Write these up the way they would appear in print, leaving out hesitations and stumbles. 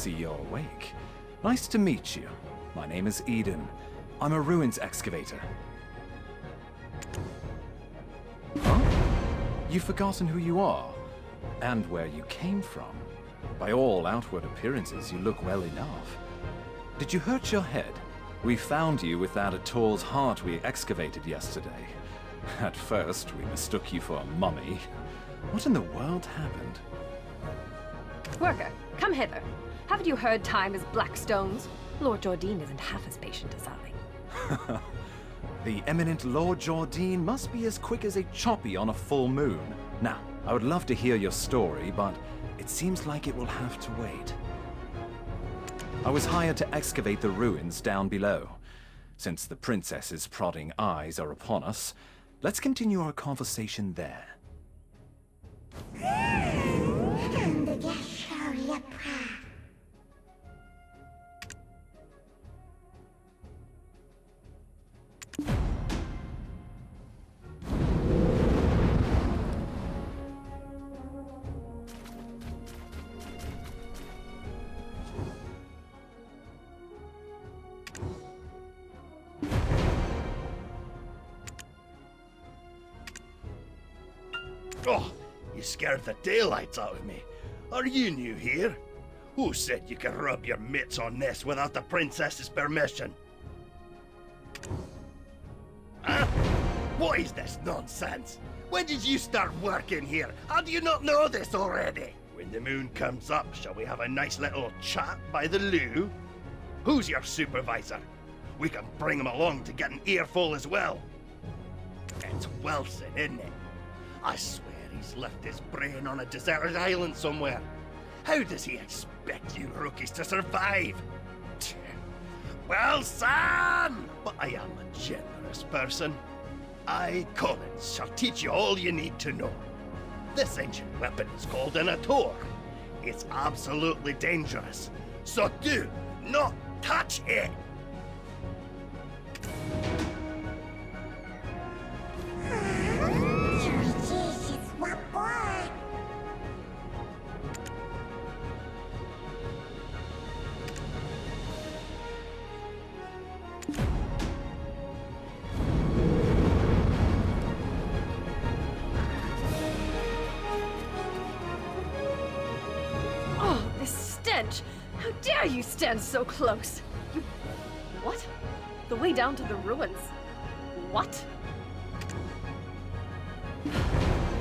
see you're awake. Nice to meet you. My name is Eden. I'm a ruins excavator. Huh? You've forgotten who you are, and where you came from. By all outward appearances, you look well enough. Did you hurt your head? We found you without a tall's heart we excavated yesterday. At first, we mistook you for a mummy. What in the world happened? Worker, come hither. Haven't you heard time is black stones? Lord Jardine isn't half as patient as I. The eminent Lord Jardine must be as quick as a choppy on a full moon. Now, I would love to hear your story, but it seems like it will have to wait. I was hired to excavate the ruins down below. Since the princess's prodding eyes are upon us, let's continue our conversation there. Oh, you scared the daylights out of me. Are you new here? Who said you could rub your mitts on this without the princess's permission? Huh? What is this nonsense? When did you start working here? How do you not know this already? When the moon comes up, shall we have a nice little chat by the loo? Who's your supervisor? We can bring him along to get an earful as well. It's Wilson, isn't it? I swear he's left his brain on a deserted island somewhere. How does he expect you rookies to survive? Well, son! But I am a generous person. I, Collins, shall teach you all you need to know. This ancient weapon is called an ator. It's absolutely dangerous, so do not touch it! Oh, this stench! How dare you stand so close? You... What? The way down to the ruins? What?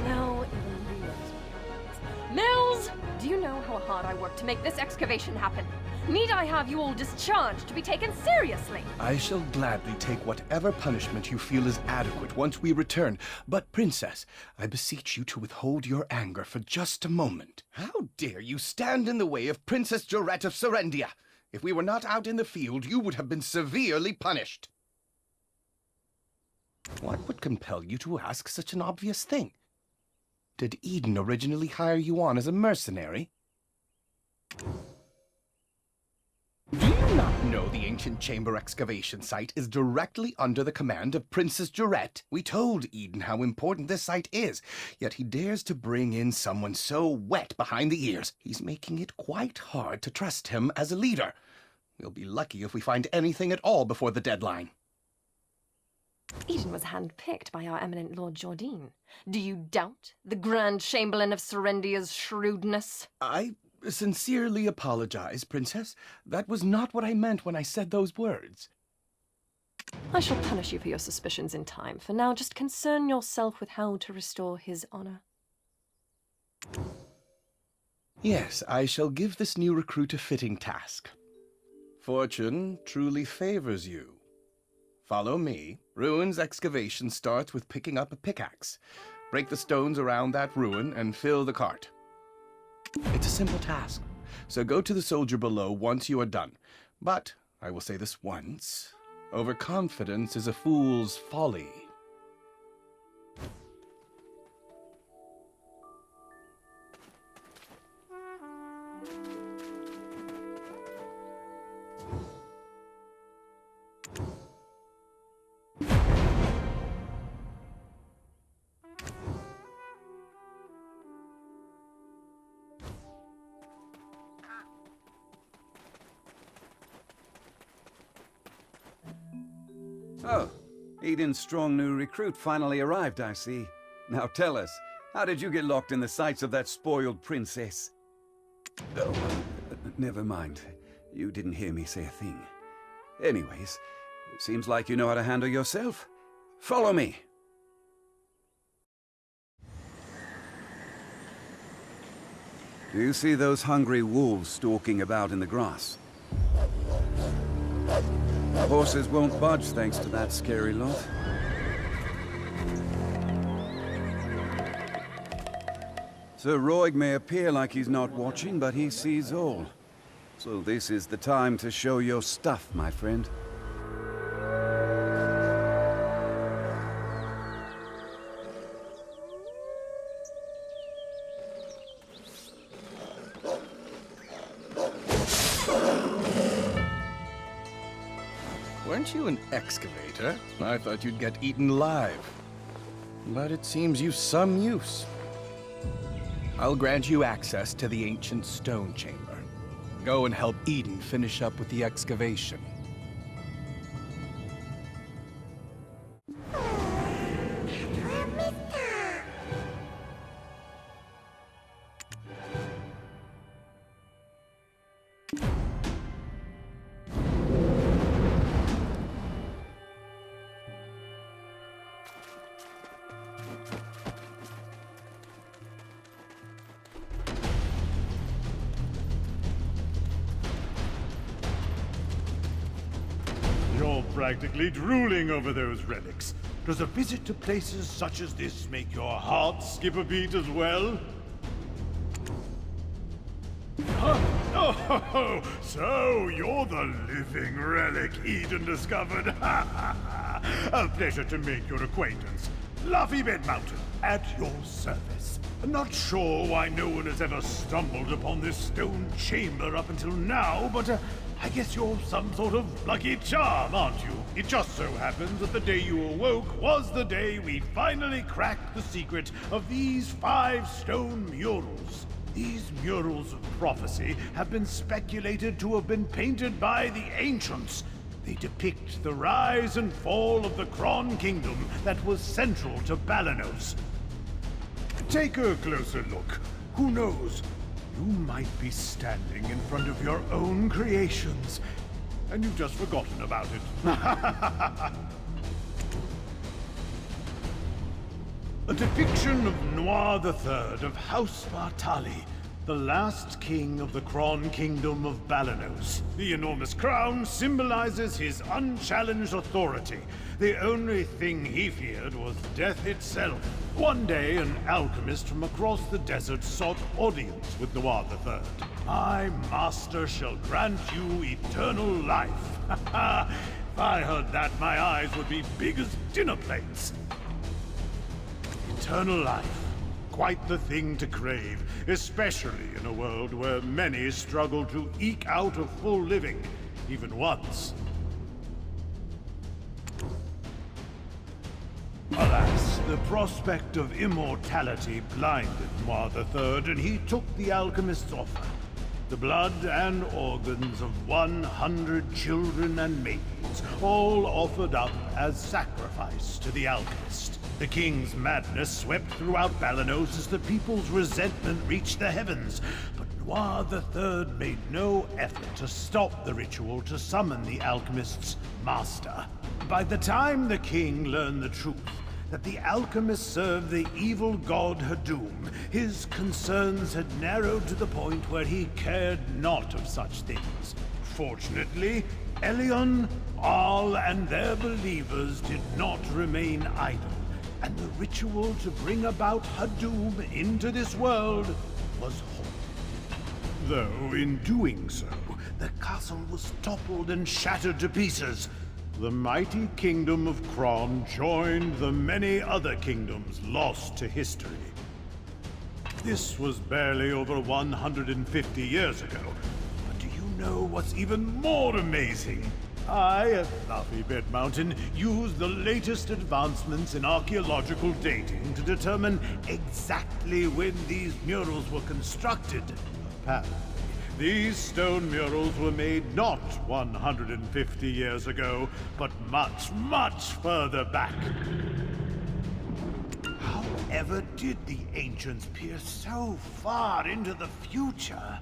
Now, Mills, do you know how hard I worked to make this excavation happen? Need I have you all discharged to be taken seriously? I shall gladly take whatever punishment you feel is adequate once we return. But, Princess, I beseech you to withhold your anger for just a moment. How dare you stand in the way of Princess Jorette of Serendia? If we were not out in the field, you would have been severely punished. What would compel you to ask such an obvious thing? Did Eden originally hire you on as a mercenary? Do you not know the ancient chamber excavation site is directly under the command of Princess Jorette? We told Eden how important this site is, yet he dares to bring in someone so wet behind the ears. He's making it quite hard to trust him as a leader. We'll be lucky if we find anything at all before the deadline. Eden was handpicked by our eminent Lord Jardine. Do you doubt the Grand Chamberlain of Serendia's shrewdness? I sincerely apologize, Princess. That was not what I meant when I said those words. I shall punish you for your suspicions in time. For now, just concern yourself with how to restore his honor. Yes, I shall give this new recruit a fitting task. Fortune truly favors you. Follow me. Ruins excavation starts with picking up a pickaxe. Break the stones around that ruin and fill the cart. It's a simple task, so go to the soldier below once you are done. But, I will say this once, overconfidence is a fool's folly. Oh, Eden's strong new recruit finally arrived, I see. Now tell us, how did you get locked in the sights of that spoiled princess? Oh, never mind. You didn't hear me say a thing. Anyways, it seems like you know how to handle yourself. Follow me. Do you see those hungry wolves stalking about in the grass? Horses won't budge thanks to that scary lot. Sir Roig may appear like he's not watching, but he sees all. So this is the time to show your stuff, my friend. Weren't you an excavator? I thought you'd get eaten live. But it seems you've some use. I'll grant you access to the ancient stone chamber. Go and help Eden finish up with the excavation. You're practically drooling over those relics. Does a visit to places such as this make your heart skip a beat as well? Huh? Oh, so you're the living relic Eden discovered. A pleasure to make your acquaintance. Luffy Bed Mountain, at your service. Not sure why no one has ever stumbled upon this stone chamber up until now, but I guess you're some sort of lucky charm, aren't you? It just so happens that the day you awoke was the day we finally cracked the secret of these 5 stone murals. These murals of prophecy have been speculated to have been painted by the ancients. They depict the rise and fall of the Kron Kingdom that was central to Balenos. Take a closer look. Who knows? You might be standing in front of your own creations, and you've just forgotten about it. A depiction of Noir III of House Bartali, the last king of the Kron Kingdom of Balenos. The enormous crown symbolizes his unchallenged authority. The only thing he feared was death itself. One day, an alchemist from across the desert sought audience with Noir III. My master shall grant you eternal life. If I heard that, my eyes would be big as dinner plates. Eternal life. Quite the thing to crave, especially in a world where many struggle to eke out a full living, even once. Alas, the prospect of immortality blinded Noir III, and he took the alchemist's offer. The blood and organs of 100 children and maidens, all offered up as sacrifice to the alchemist. The king's madness swept throughout Balenos as the people's resentment reached the heavens. But Noir III made no effort to stop the ritual to summon the alchemist's master. By the time the king learned the truth, that the alchemist served the evil god Hadum, his concerns had narrowed to the point where he cared not of such things. Fortunately, Elion, Arl, and their believers did not remain idle, and the ritual to bring about Hadum into this world was halted. Though, in doing so, the castle was toppled and shattered to pieces. The mighty kingdom of Kron joined the many other kingdoms lost to history. This was barely over 150 years ago. But do you know what's even more amazing? I, at Luffy Bed Mountain, used the latest advancements in archaeological dating to determine exactly when these murals were constructed. Apparently, These stone murals were made not 150 years ago, but much, much further back. However did the ancients peer so far into the future?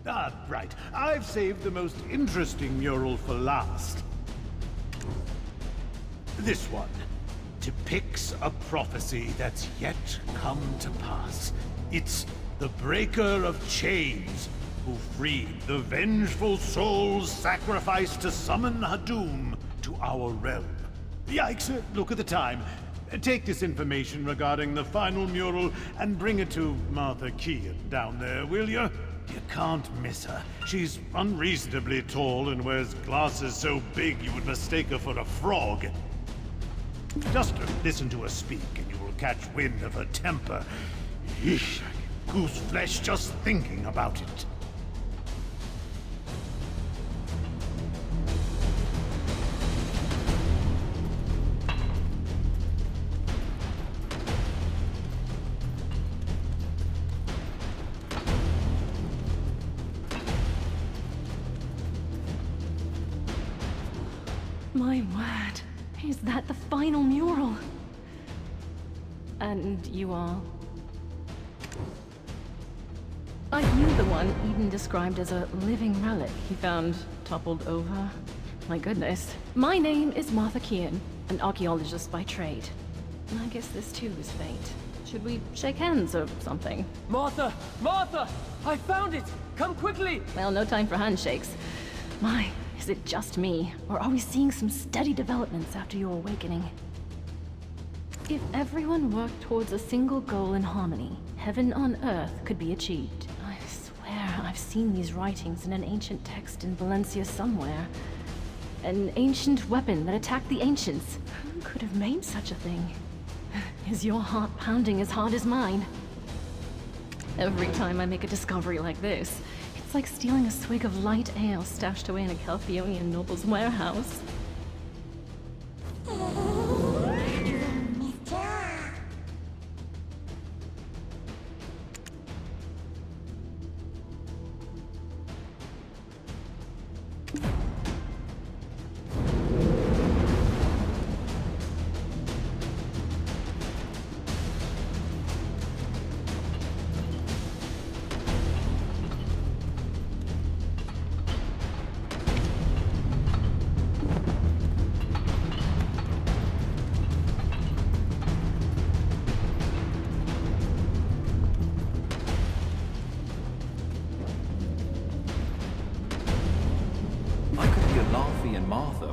Ah, right. I've saved the most interesting mural for last. This one depicts a prophecy that's yet come to pass. It's the Breaker of Chains, who freed the vengeful souls sacrificed to summon Hadum to our realm. Yikes, look at the time. Take this information regarding the final mural and bring it to Martha Kean down there, will you? You can't miss her. She's unreasonably tall and wears glasses so big you would mistake her for a frog. Just listen to her speak and you will catch wind of her temper. Eesh, I get goose flesh just thinking about it. My word, is that the final mural? And you are? Are you the one Eden described as a living relic he found toppled over? My goodness. My name is Martha Kean, an archaeologist by trade. I guess this too is fate. Should we shake hands or something? Martha! Martha! I found it! Come quickly! Well, no time for handshakes. My, is it just me? Or are we seeing some steady developments after your awakening? If everyone worked towards a single goal in harmony, heaven on earth could be achieved. I swear I've seen these writings in an ancient text in Valencia somewhere. An ancient weapon that attacked the ancients. Who could have made such a thing? Is your heart pounding as hard as mine? Every time I make a discovery like this, it's like stealing a swig of light ale stashed away in a Calphionian noble's warehouse.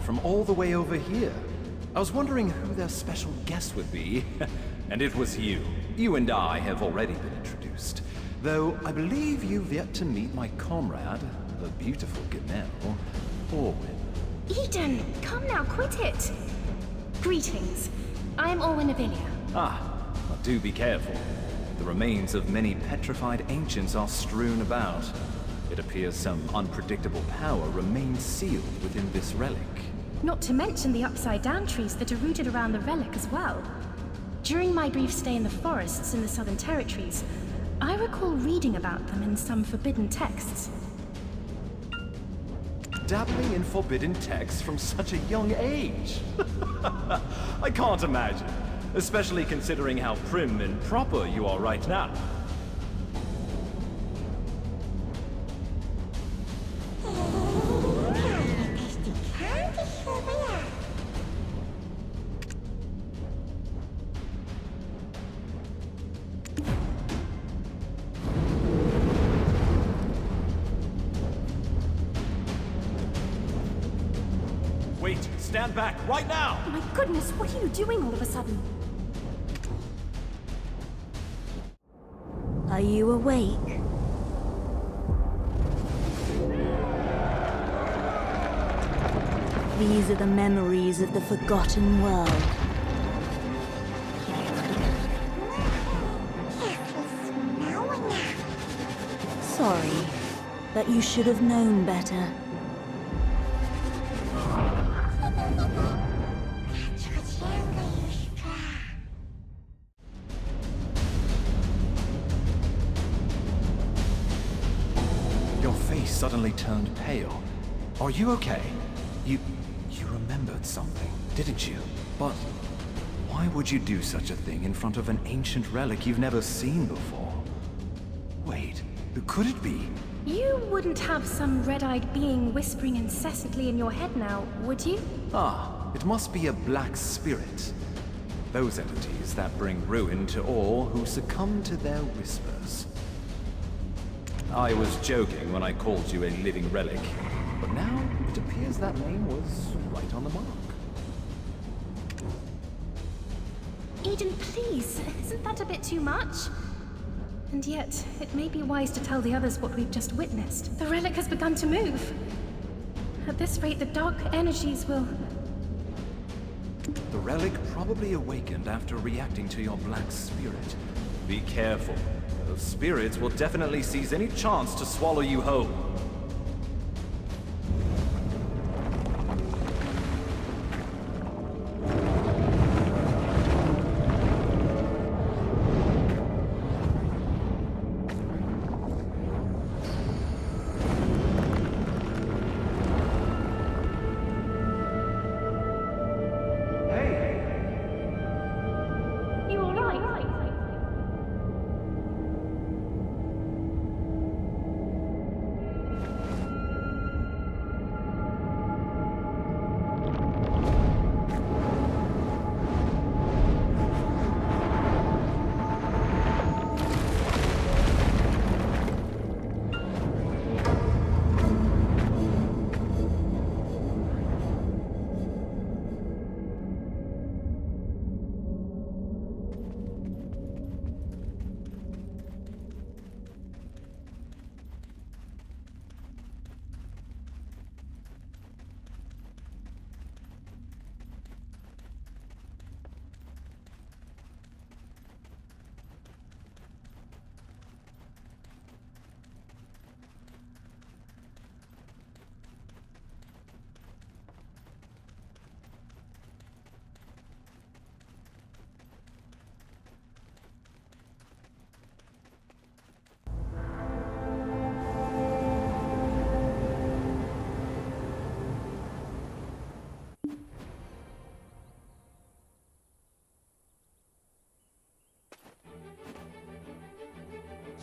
From all the way over here. I was wondering who their special guest would be, and it was you. You and I have already been introduced, though I believe you've yet to meet my comrade, the beautiful Gamel, Orwin. Eden, come now, quit it! Greetings. I am Orwin Avilia. But do be careful. The remains of many petrified ancients are strewn about. It appears some unpredictable power remains sealed within this relic. Not to mention the upside-down trees that are rooted around the relic as well. During my brief stay in the forests in the Southern Territories, I recall reading about them in some forbidden texts. Dabbling in forbidden texts from such a young age? I can't imagine, especially considering how prim and proper you are right now. Wait, stand back, right now! My goodness, what are you doing all of a sudden? Are you awake? These are the memories of the forgotten world. Sorry, but you should have known better. Your suddenly turned pale. Are you okay? You remembered something, didn't you? But why would you do such a thing in front of an ancient relic you've never seen before? Wait, who could it be? You wouldn't have some red-eyed being whispering incessantly in your head now, would you? Ah, it must be a black spirit. Those entities that bring ruin to all who succumb to their whispers. I was joking when I called you a living relic, but now it appears that name was right on the mark. Eden, please, isn't that a bit too much? And yet, it may be wise to tell the others what we've just witnessed. The relic has begun to move. At this rate, the dark energies will... The relic probably awakened after reacting to your black spirit. Be careful. Those spirits will definitely seize any chance to swallow you whole. You alright?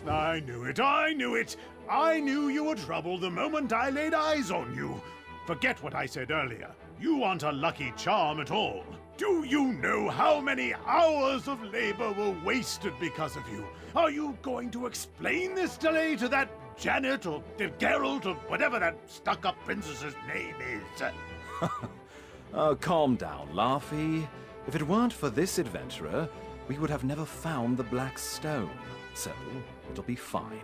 I knew it, I knew it! I knew you were trouble the moment I laid eyes on you. Forget what I said earlier. You aren't a lucky charm at all. Do you know how many hours of labor were wasted because of you? Are you going to explain this delay to that Janet or Geralt or whatever that stuck-up princess's name is? Oh, calm down, Laufey. If it weren't for this adventurer, we would have never found the Black Stone. So, it'll be fine.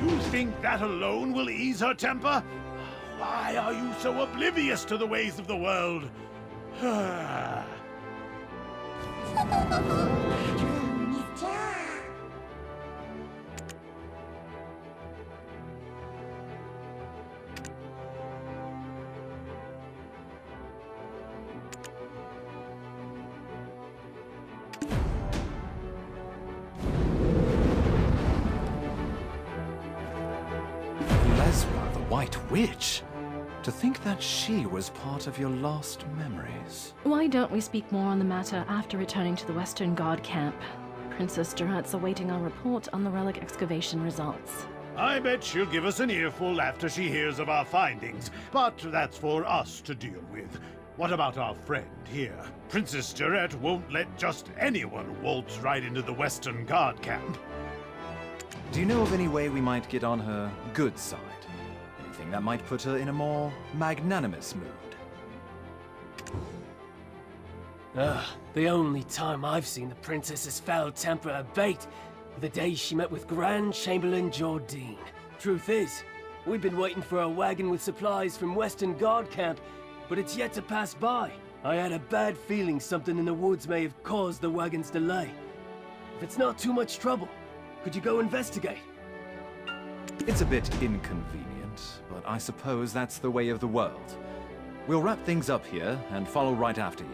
You think that alone will ease her temper? Why are you so oblivious to the ways of the world? Lesra, the White Witch? To think that she was part of your lost memories. Why don't we speak more on the matter after returning to the Western Guard camp? Princess Durat's awaiting our report on the relic excavation results. I bet she'll give us an earful after she hears of our findings, but that's for us to deal with. What about our friend here? Princess Durat won't let just anyone waltz right into the Western Guard camp. Do you know of any way we might get on her good side? Anything that might put her in a more magnanimous mood? The only time I've seen the princess's foul temper abate were the day she met with Grand Chamberlain Jordine. Truth is, we've been waiting for a wagon with supplies from Western Guard camp, but it's yet to pass by. I had a bad feeling something in the woods may have caused the wagon's delay. If it's not too much trouble, could you go investigate? It's a bit inconvenient, but I suppose that's the way of the world. We'll wrap things up here and follow right after you.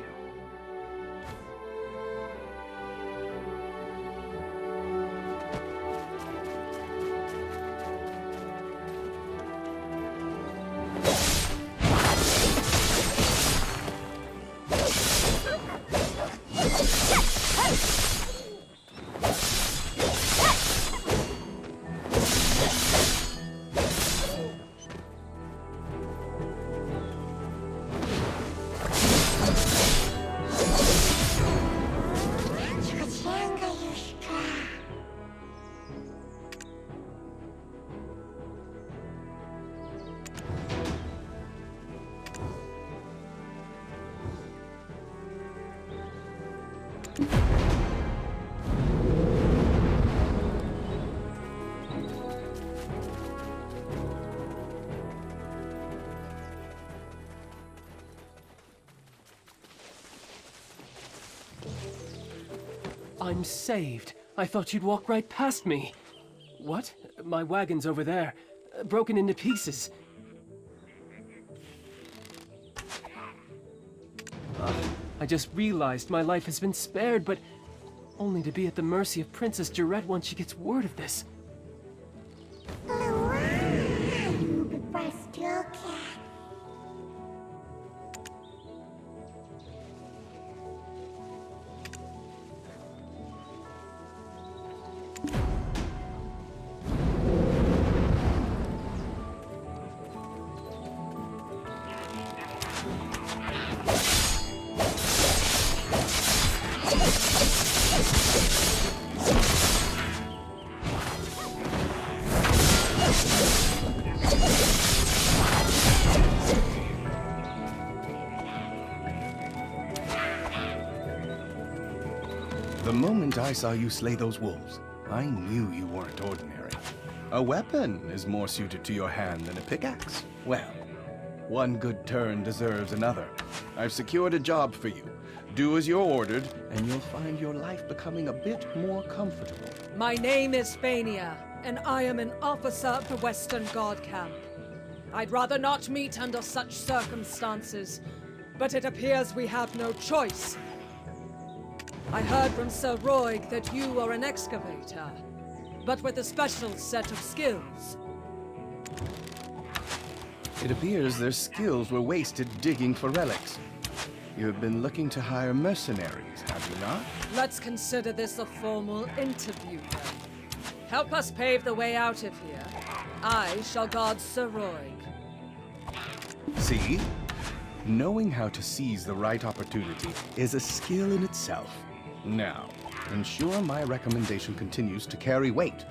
I'm saved. I thought you'd walk right past me. What? My wagon's over there, broken into pieces. I just realized my life has been spared, but only to be at the mercy of Princess Jarette once she gets word of this. The moment I saw you slay those wolves, I knew you weren't ordinary. A weapon is more suited to your hand than a pickaxe. Well, one good turn deserves another. I've secured a job for you. Do as you're ordered, and you'll find your life becoming a bit more comfortable. My name is Fania, and I am an officer of the Western Guard Camp. I'd rather not meet under such circumstances, but it appears we have no choice. I heard from Sir Roig that you are an excavator, but with a special set of skills. It appears their skills were wasted digging for relics. You have been looking to hire mercenaries, have you not? Let's consider this a formal interview, then. Help us pave the way out of here. I shall guard Sir Roig. See? Knowing how to seize the right opportunity is a skill in itself. Now, ensure my recommendation continues to carry weight.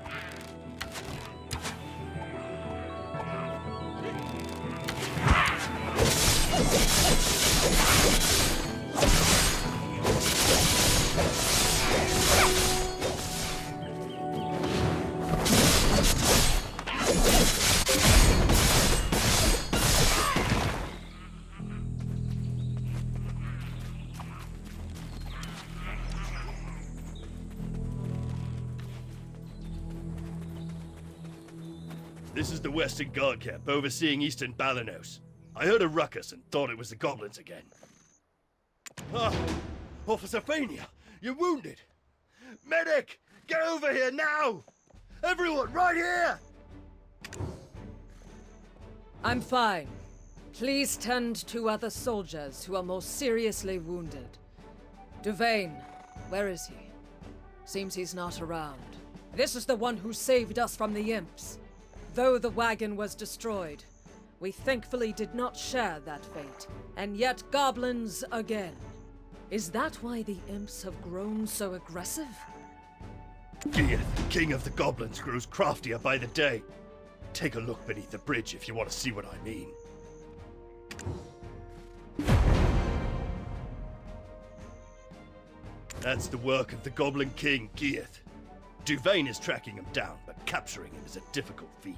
This is the Western Guard Camp overseeing Eastern Balenos. I heard a ruckus and thought it was the goblins again. Ah! Officer Fania, you're wounded! Medic! Get over here now! Everyone, right here! I'm fine. Please tend to other soldiers who are more seriously wounded. Duvain, where is he? Seems he's not around. This is the one who saved us from the imps. Though the wagon was destroyed, we thankfully did not share that fate. And yet goblins again. Is that why the imps have grown so aggressive? Geath, king of the goblins, grows craftier by the day. Take a look beneath the bridge if you want to see what I mean. That's the work of the Goblin King, Geath. Duvain is tracking him down, but capturing him is a difficult feat.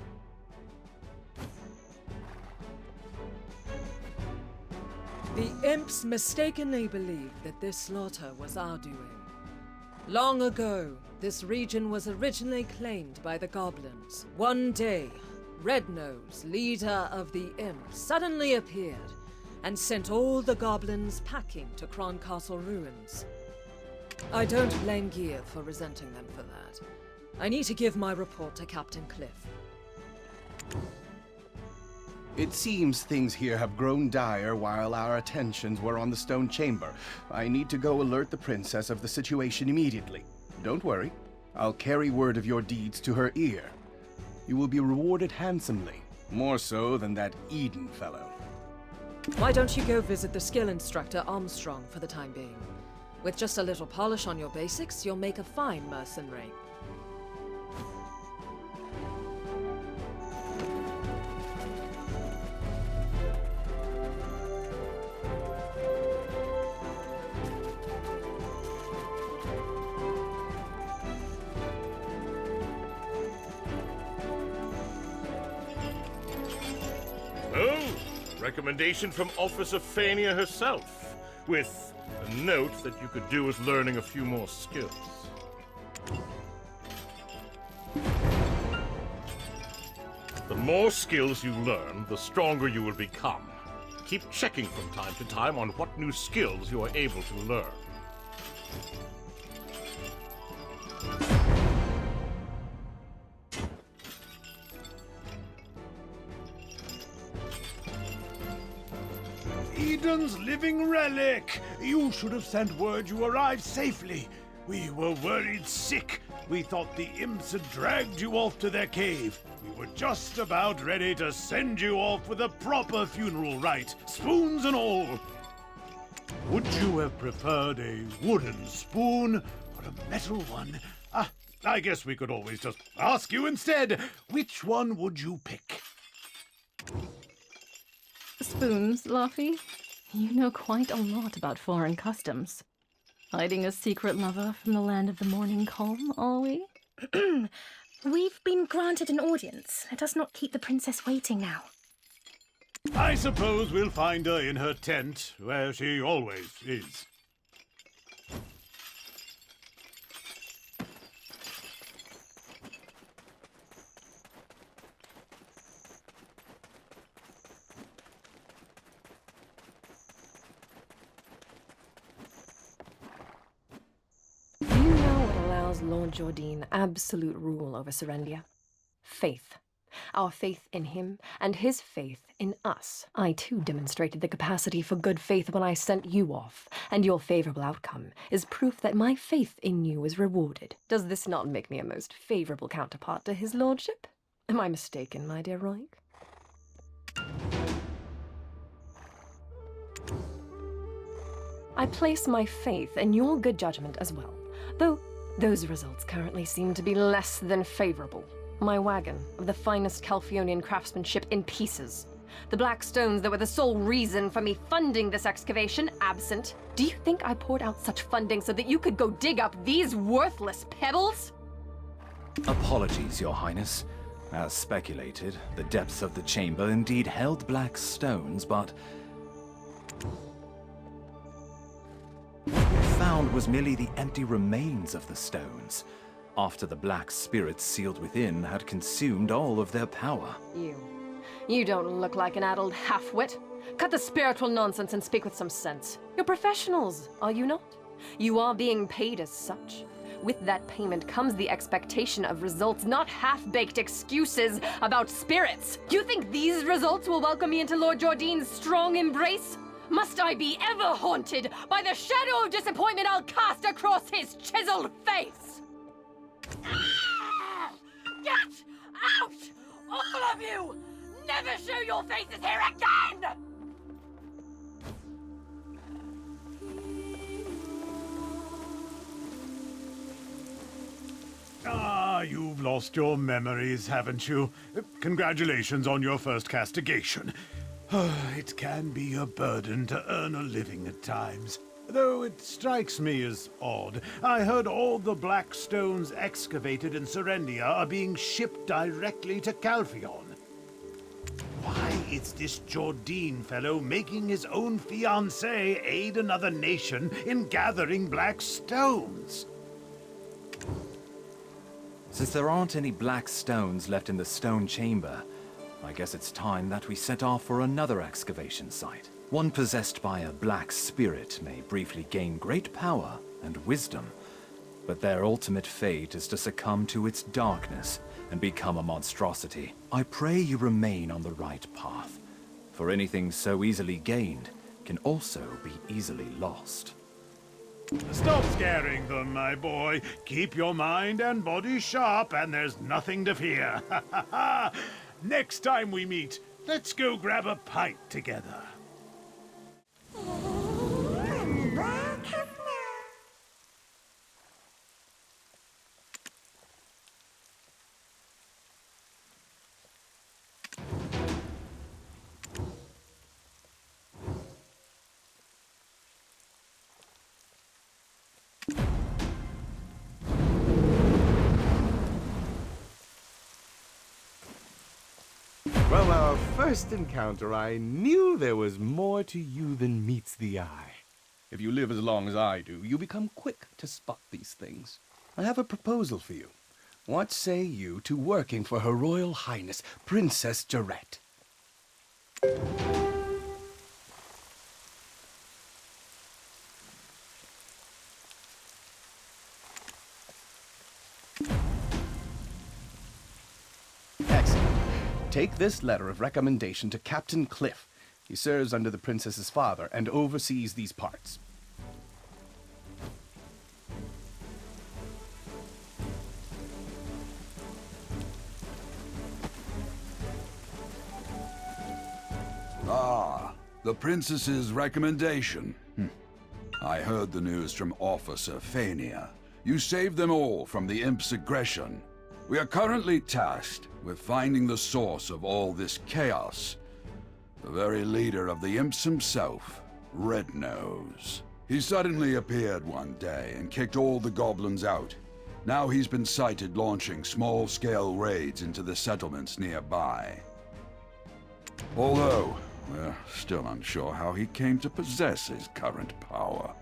The imps mistakenly believed that this slaughter was our doing. Long ago, this region was originally claimed by the goblins. One day, Rednose, leader of the imps, suddenly appeared and sent all the goblins packing to Kron Castle ruins. I don't blame Gear for resenting them for that. I need to give my report to Captain Cliff. It seems things here have grown dire while our attentions were on the stone chamber. I need to go alert the princess of the situation immediately. Don't worry. I'll carry word of your deeds to her ear. You will be rewarded handsomely, more so than that Eden fellow. Why don't you go visit the skill instructor Armstrong for the time being? With just a little polish on your basics, you'll make a fine mercenary. Oh, recommendation from Officer Fania herself, with a note that you could do with learning a few more skills. more skills you learn, the stronger you will become. Keep checking from time to time on what new skills you are able to learn. Eden's living relic! You should have sent word you arrived safely. We were worried sick. We thought the imps had dragged you off to their cave. We were just about ready to send you off with a proper funeral rite, spoons and all. Would you have preferred a wooden spoon or a metal one? I guess we could always just ask you instead. Which one would you pick? Spoons, Luffy. You know quite a lot about foreign customs. Hiding a secret lover from the land of the morning calm, are we? We've been granted an audience. Let us not keep the princess waiting now. I suppose we'll find her in her tent, where she always is. Do you know what allows Lord Jordine absolute rule over Serendia? Faith. Our faith in him, and his faith in us. I too demonstrated the capacity for good faith when I sent you off, and your favorable outcome is proof that my faith in you is rewarded. Does this not make me a most favorable counterpart to his lordship? Am I mistaken, my dear Roig? I place my faith in your good judgment as well, though those results currently seem to be less than favorable. My wagon of the finest Calphionian craftsmanship in pieces. The black stones that were the sole reason for me funding this excavation absent. Do you think I poured out such funding so that you could go dig up these worthless pebbles? Apologies, Your Highness. As speculated, the depths of the chamber indeed held black stones, but what we found was merely the empty remains of the stones, after the black spirits sealed within had consumed all of their power. You don't look like an addled half-wit. Cut the spiritual nonsense and speak with some sense. You're professionals, are you not? You are being paid as such. With that payment comes the expectation of results, not half-baked excuses about spirits. You think these results will welcome me into Lord Jordine's strong embrace? Must I be ever haunted by the shadow of disappointment I'll cast across his chiseled face? Get out! All of you! Never show your faces here again! You've lost your memories, haven't you? Congratulations on your first castigation. It can be a burden to earn a living at times. Though it strikes me as odd. I heard all the black stones excavated in Serendia are being shipped directly to Calphion. Why is this Jordine fellow making his own fiancée aid another nation in gathering black stones? Since there aren't any black stones left in the stone chamber, I guess it's time that we set off for another excavation site. One possessed by a black spirit may briefly gain great power and wisdom, but their ultimate fate is to succumb to its darkness and become a monstrosity. I pray you remain on the right path, for anything so easily gained can also be easily lost. Stop scaring them, my boy. Keep your mind and body sharp, and there's nothing to fear. Next time we meet, let's go grab a pint together. From our first encounter, I knew there was more to you than meets the eye. If you live as long as I do, you become quick to spot these things. I have a proposal for you. What say you to working for Her Royal Highness, Princess Jarette? Excellent. Take this letter of recommendation to Captain Cliff. He serves under the princess's father and oversees these parts. Ah, the princess's recommendation. I heard the news from Officer Fania. You saved them all from the Imp's aggression. We are currently tasked with finding the source of all this chaos. The very leader of the Imps himself, Red Nose. He suddenly appeared one day and kicked all the goblins out. Now he's been sighted launching small-scale raids into the settlements nearby. Although, we're still unsure how he came to possess his current power.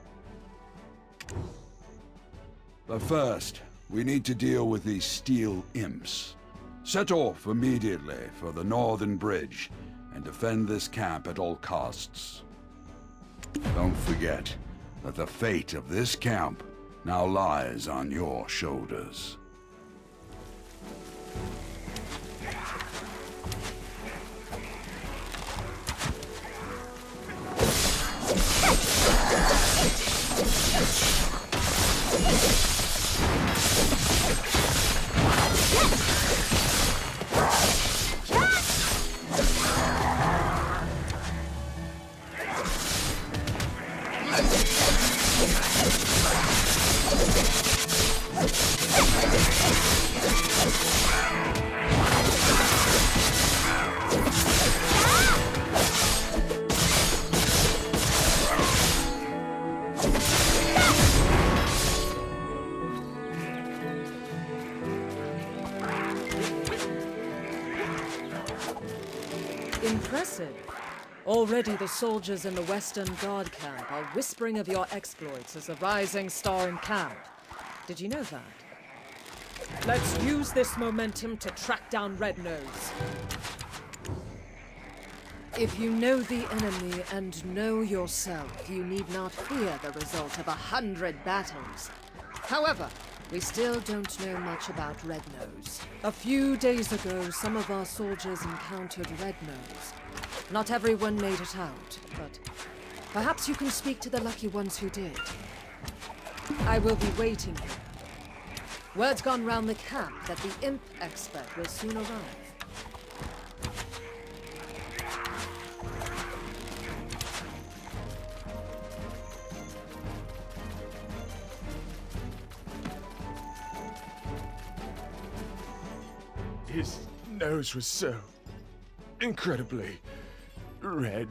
But first, we need to deal with these steel imps. Set off immediately for the northern bridge and defend this camp at all costs. Don't forget that the fate of this camp now lies on your shoulders. Impressive. Already the soldiers in the Western Guard camp are whispering of your exploits as a rising star in camp. Did you know that? Let's use this momentum to track down Red Nose. If you know the enemy and know yourself, you need not fear the result of 100 battles. However, we still don't know much about Red Nose. A few days ago, some of our soldiers encountered Red Nose. Not everyone made it out, but perhaps you can speak to the lucky ones who did. I will be waiting here. Word's gone round the camp that the Imp expert will soon arrive. His nose was so incredibly red.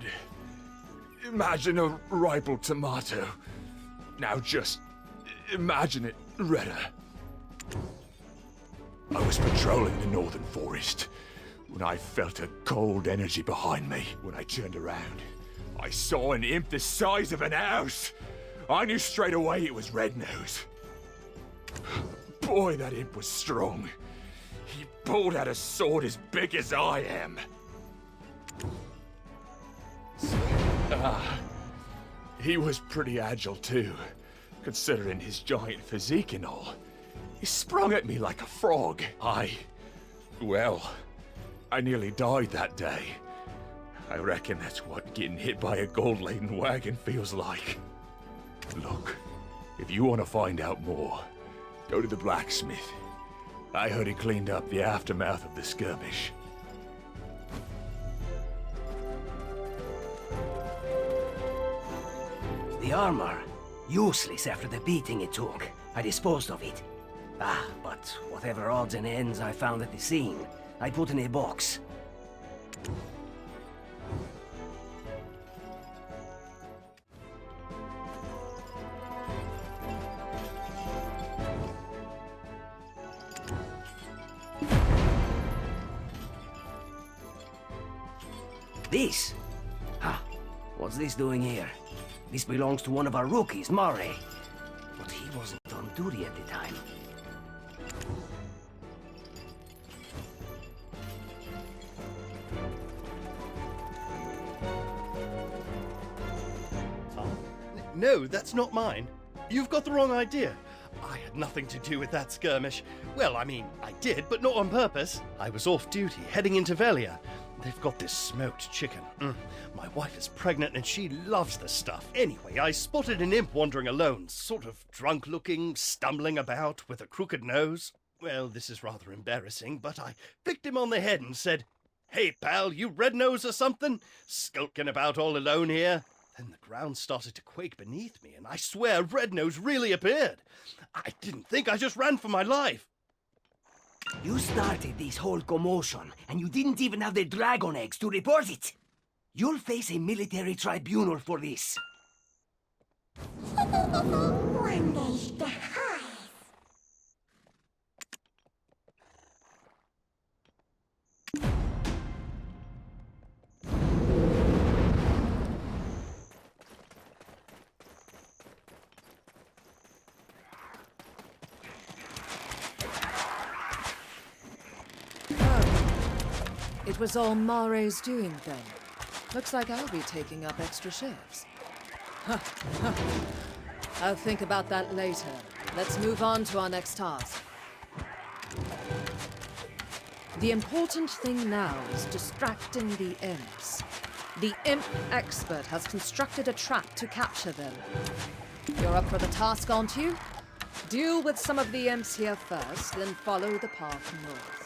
Imagine a ripe tomato. Now just imagine it redder. I was patrolling the northern forest when I felt a cold energy behind me. When I turned around, I saw an imp the size of an house. I knew straight away it was Red Nose. Boy, that imp was strong. He pulled out a sword as big as I am. He was pretty agile too, considering his giant physique and all. He sprung at me like a frog. I nearly died that day. I reckon that's what getting hit by a gold-laden wagon feels like. Look, if you want to find out more, go to the blacksmith. I heard he cleaned up the aftermath of the skirmish. The armor. Useless after the beating it took. I disposed of it. But whatever odds and ends I found at the scene, I put in a box. This? What's this doing here? This belongs to one of our rookies, Murray. But he wasn't on duty at the time. no, that's not mine. You've got the wrong idea. I had nothing to do with that skirmish. Well, I mean, I did, but not on purpose. I was off duty, heading into Velia. They've got this smoked chicken. My wife is pregnant and she loves this stuff. Anyway, I spotted an imp wandering alone, sort of drunk-looking, stumbling about with a crooked nose. Well, this is rather embarrassing, but I flicked him on the head and said, "Hey, pal, you red nose or something? Skulking about all alone here?" Then the ground started to quake beneath me, and I swear Red Nose really appeared. I didn't think, I just ran for my life. You started this whole commotion, and you didn't even have the dragon eggs to report it. You'll face a military tribunal for this. It was all Mare's doing then. Looks like I'll be taking up extra shifts. I'll think about that later. Let's move on to our next task. The important thing now is distracting the imps. The imp expert has constructed a trap to capture them. You're up for the task, aren't you? Deal with some of the imps here first, then follow the path north.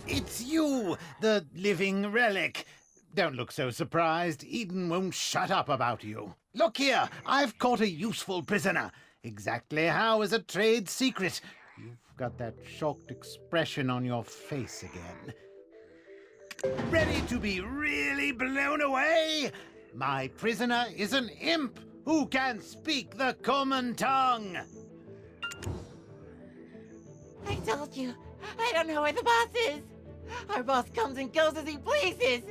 It's you, the living relic. Don't look so surprised. Eden won't shut up about you. Look here, I've caught a useful prisoner. Exactly how is a trade secret. You've got that shocked expression on your face again. Ready to be really blown away? My prisoner is an imp who can speak the common tongue. I told you, I don't know where the boss is. Our boss comes and goes as he pleases.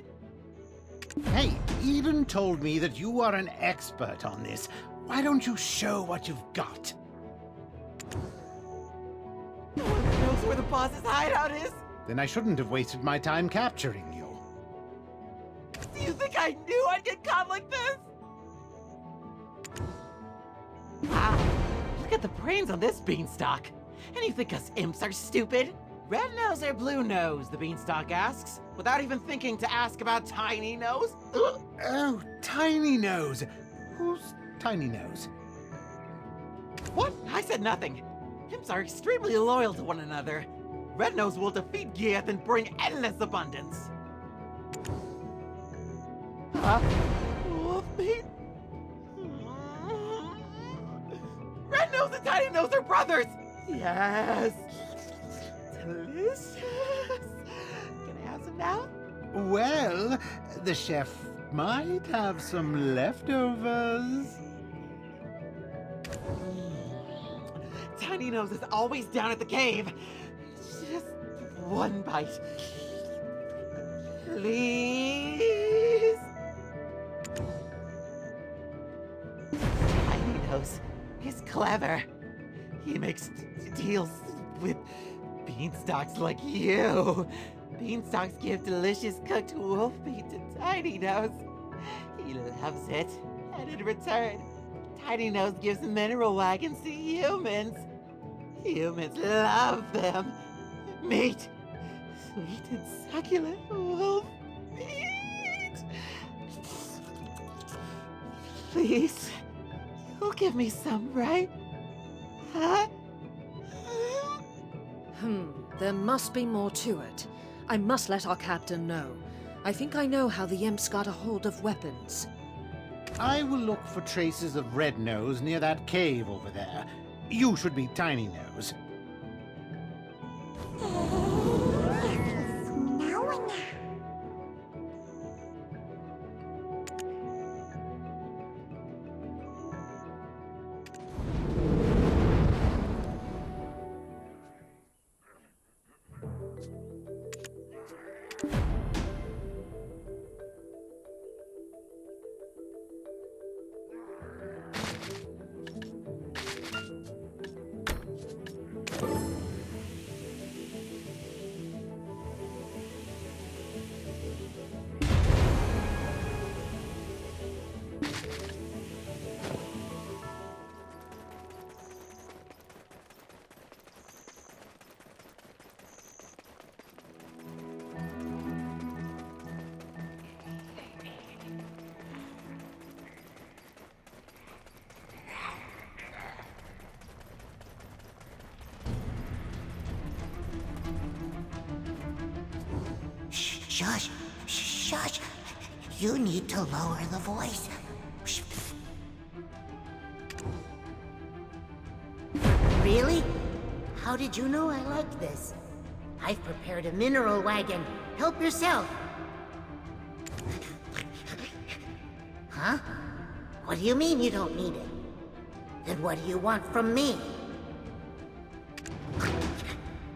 Hey, Eden told me that you are an expert on this. Why don't you show what you've got? No one knows where the boss's hideout is. Then I shouldn't have wasted my time capturing you. Do you think I knew I'd get caught like this? Wow, look at the brains on this beanstalk. And you think us imps are stupid? Red nose or blue nose, the beanstalk asks, without even thinking to ask about Tiny Nose. Oh, Tiny Nose. Who's Tiny Nose? What? I said nothing. Imps are extremely loyal to one another. Red Nose will defeat Gieth and bring endless abundance. Huh? Wolf meat? Red Nose and Tiny Nose are brothers! Yes! Delicious! Can I have some now? Well, the chef might have some leftovers. Tiny Nose is always down at the cave. Just one bite. Please? Tiny Nose is clever. He makes deals with beanstalks like you. Beanstalks give delicious cooked wolf meat to Tiny Nose. He loves it. And in return, Tiny Nose gives mineral wagons to humans. Humans love them. Meat. Sweet and succulent wolf meat. Please, you'll give me some, right? Huh? There must be more to it. I must let our captain know. I think I know how the imps got a hold of weapons. I will look for traces of Red Nose near that cave over there. You should be Tiny Nose. Shush! Shush! You need to lower the voice. Really? How did you know I liked this? I've prepared a mineral wagon. Help yourself. Huh? What do you mean you don't need it? Then what do you want from me?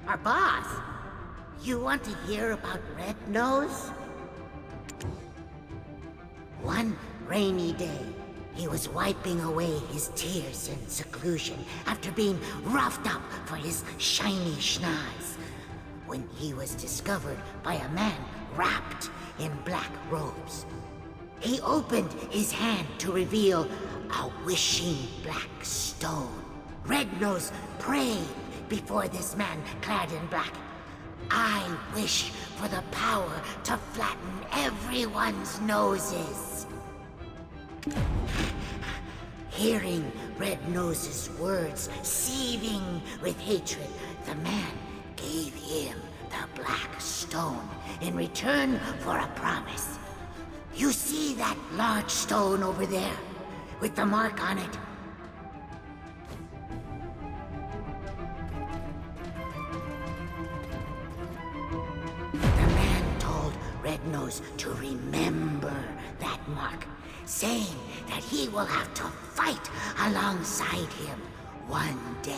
Our boss? You want to hear about Red Nose? One rainy day, he was wiping away his tears in seclusion after being roughed up for his shiny schnoz, when he was discovered by a man wrapped in black robes. He opened his hand to reveal a wishing black stone. Red Nose prayed before this man clad in black. I wish for the power to flatten everyone's noses. Hearing Red Nose's words seething with hatred, the man gave him the black stone in return for a promise. You see that large stone over there, with the mark on it? Red Nose to remember that mark, saying that he will have to fight alongside him one day.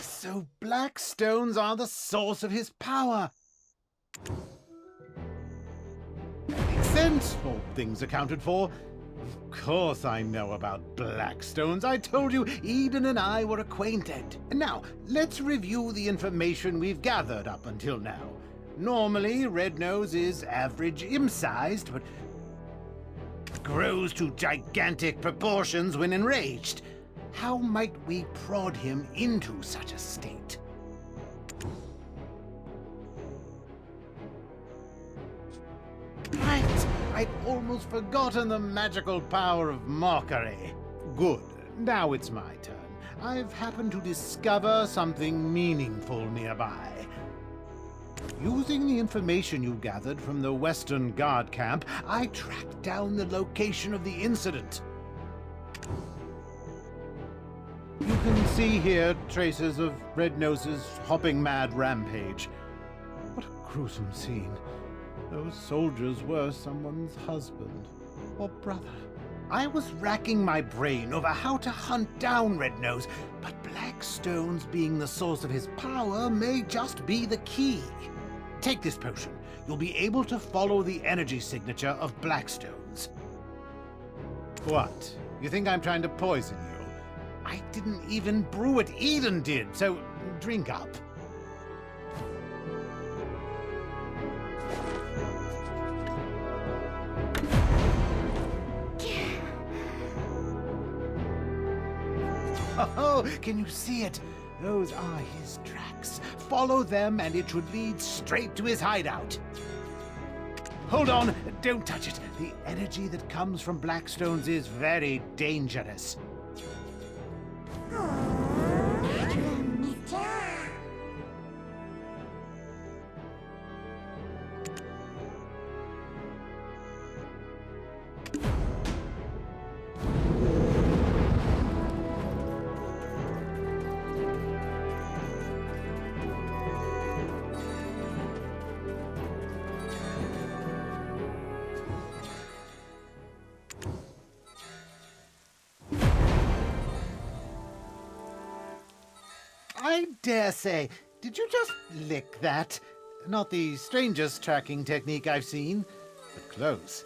So black stones are the source of his power. That makes sense, all things accounted for. Of course I know about black stones. I told you Eden and I were acquainted. And now, let's review the information we've gathered up until now. Normally, Red Nose is average imp-sized, but grows to gigantic proportions when enraged. How might we prod him into such a state? Right! I'd almost forgotten the magical power of mockery. Good. Now it's my turn. I've happened to discover something meaningful nearby. Using the information you gathered from the Western Guard camp, I tracked down the location of the incident. You can see here traces of Red Nose's hopping mad rampage. What a gruesome scene. Those soldiers were someone's husband or brother. I was racking my brain over how to hunt down Red Nose, but black stones being the source of his power may just be the key. Take this potion. You'll be able to follow the energy signature of black stones. What? You think I'm trying to poison you? I didn't even brew it, Eden did, so drink up. Oh, can you see it? Those are his tracks. Follow them and it should lead straight to his hideout. Hold on, don't touch it. The energy that comes from Blackstones is very dangerous. I dare say. Did you just lick that? Not the strangest tracking technique I've seen, but close.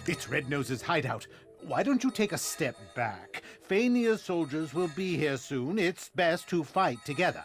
It's Red Nose's hideout. Why don't you take a step back? Fania's soldiers will be here soon. It's best to fight together.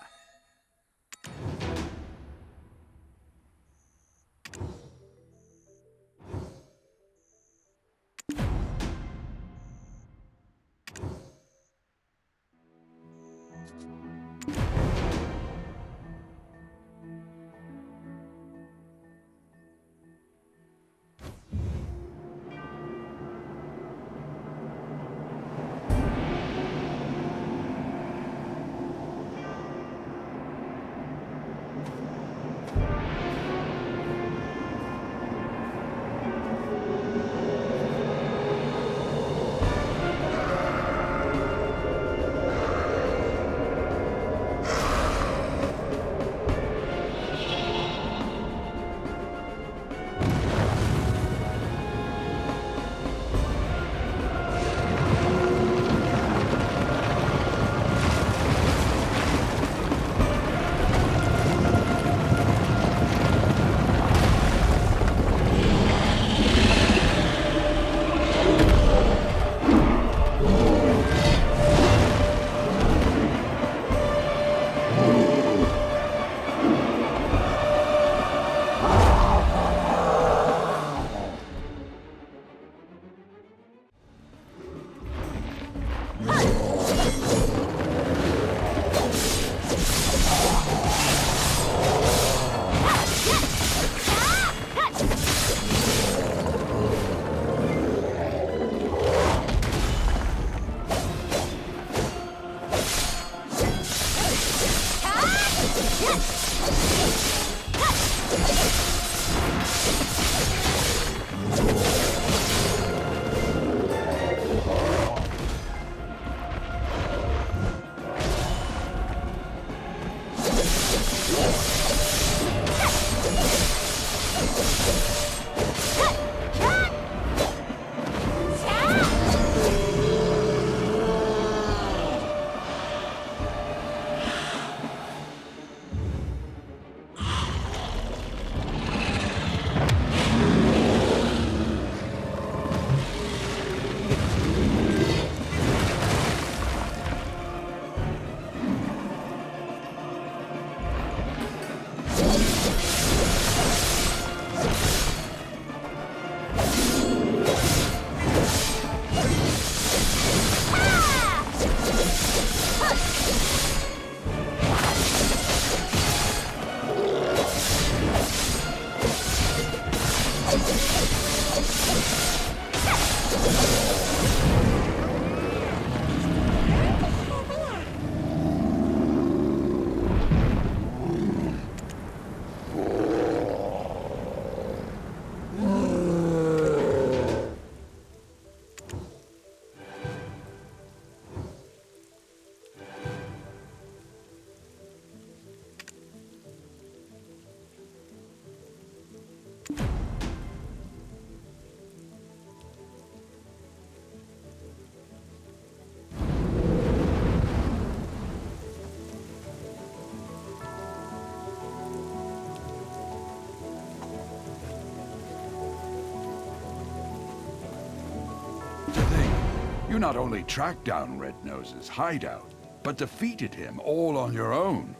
You not only tracked down Red Nose's hideout, but defeated him all on your own.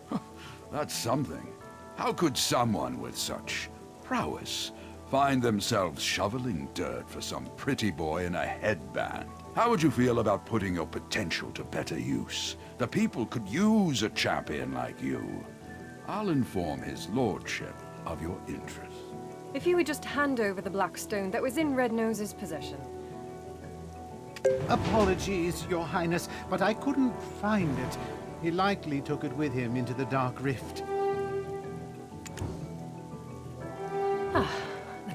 That's something. How could someone with such prowess find themselves shoveling dirt for some pretty boy in a headband? How would you feel about putting your potential to better use? The people could use a champion like you. I'll inform his lordship of your interests. If you would just hand over the black stone that was in Red Nose's possession. Apologies, Your Highness, but I couldn't find it. He likely took it with him into the Dark Rift. Then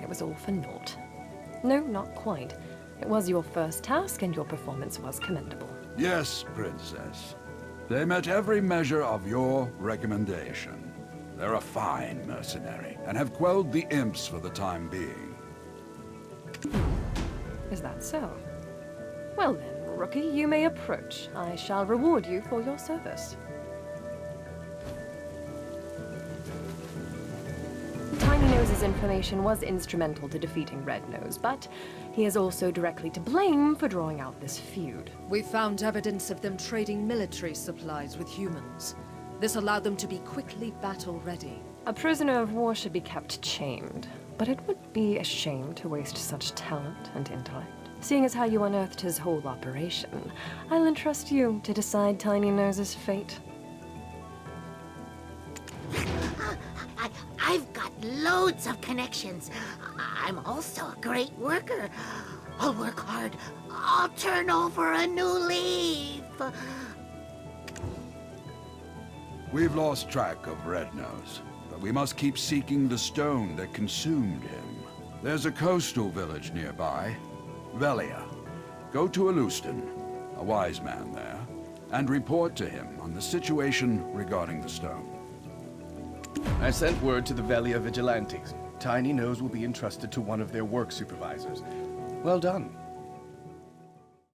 it was all for naught. No, not quite. It was your first task, and your performance was commendable. Yes, Princess. They met every measure of your recommendation. They're a fine mercenary, and have quelled the imps for the time being. Is that so? Well then, rookie, you may approach. I shall reward you for your service. Tiny Nose's information was instrumental to defeating Red Nose, but he is also directly to blame for drawing out this feud. We found evidence of them trading military supplies with humans. This allowed them to be quickly battle-ready. A prisoner of war should be kept chained, but it would be a shame to waste such talent and intellect. Seeing as how you unearthed his whole operation, I'll entrust you to decide Tiny Nose's fate. I've got loads of connections. I'm also a great worker. I'll work hard. I'll turn over a new leaf. We've lost track of Red Nose, but we must keep seeking the stone that consumed him. There's a coastal village nearby, Velia. Go to Alustin, a wise man there, and report to him on the situation regarding the stone. I sent word to the Velia Vigilantes. Tiny Nose will be entrusted to one of their work supervisors. Well done.